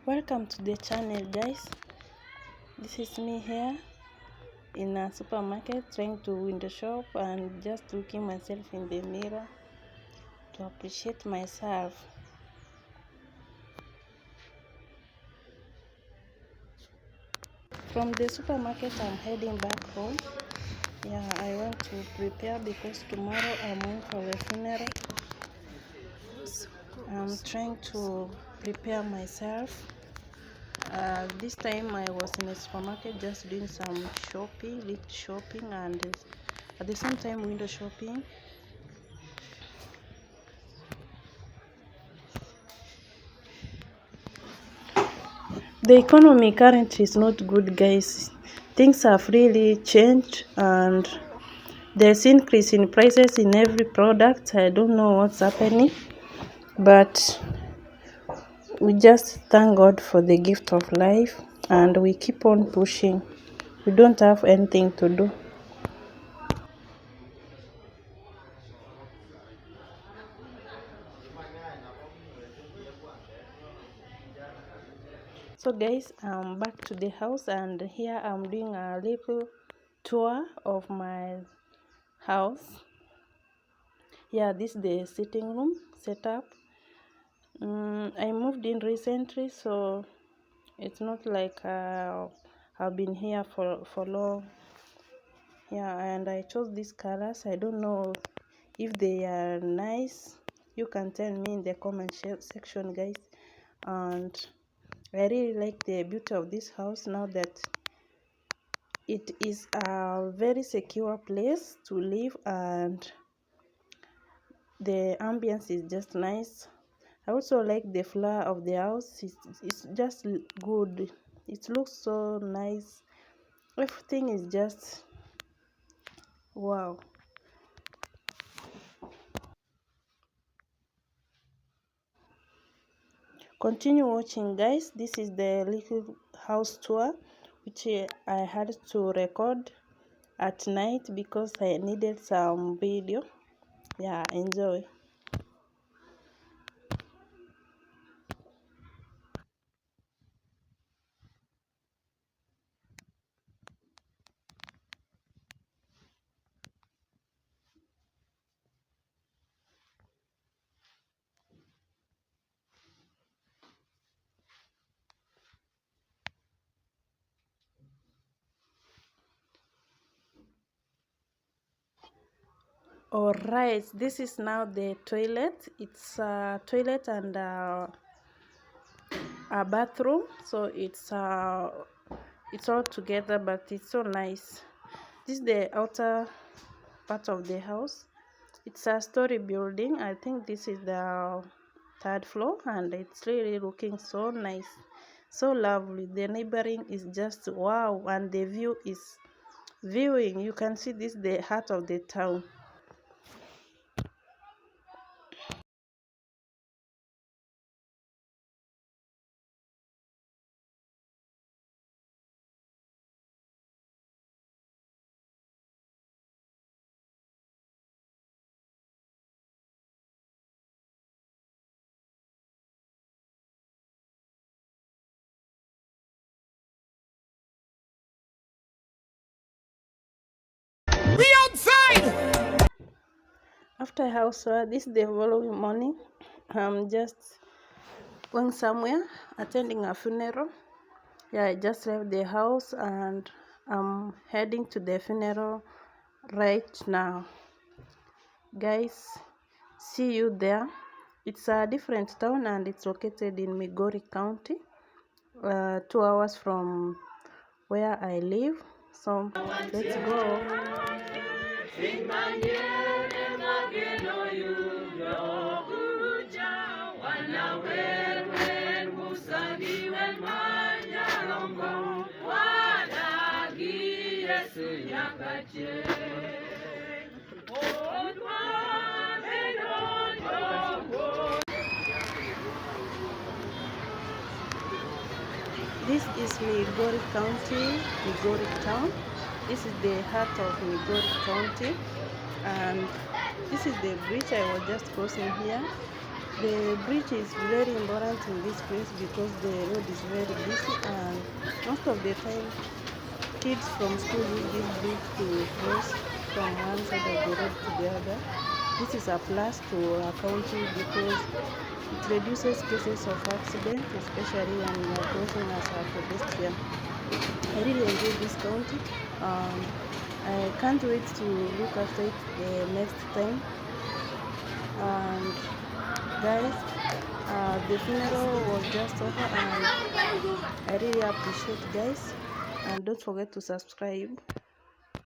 Welcome to the channel, guys. This is me here in a supermarket trying to window shop and just looking myself in the mirror to appreciate myself. From the supermarket I'm heading back home. I want to prepare because tomorrow I'm going for a funeral. I'm trying to prepare myself. This time I was in a supermarket just doing some little shopping, and at the same time window shopping. The economy currently is not good, guys. Things have really changed and there's increase in prices in every product. I don't know what's happening, but we just thank God for the gift of life and we keep on pushing. We don't have anything to do. So guys, I'm back to the house and here I'm doing a little tour of my house. This is the sitting room setup. I moved in recently, so it's not like I've been here for long. And I chose these colors. I don't know if they are nice. You can tell me in the comment section, guys. And I really like the beauty of this house now that it is a very secure place to live and the ambience is just nice. I also like the floor of the house. It's just good. It looks so nice. Everything is just wow. Continue watching, guys. This is the little house tour which I had to record at night because I needed some video. Enjoy. All right, this is now the toilet. It's a toilet and a bathroom, so it's all together, but it's so nice. This is the outer part of the house. It's a story building. I think this is the third floor and it's really looking so nice, so lovely. The neighboring is just wow, and the view is viewing. You can see this, the heart of the town. We outside! After house tour, this is the following morning. I'm just going somewhere, attending a funeral. I just left the house and I'm heading to the funeral right now. Guys, see you there. It's a different town and it's located in Migori County, 2 hours from where I live. So let's go. This is Migori County, Migori Town. This is the heart of Migori County, and this is the bridge I was just crossing here. The bridge is very important in this place because the road is very busy, and most of the time kids from school use this bridge to cross from one side of the road to the other. This is a plus to our county because it reduces cases of accidents, especially when you are crossing as a pedestrian. I really enjoy this county. I can't wait to look after it the next time. And guys, the funeral was just over, and I really appreciate guys, and don't forget to subscribe.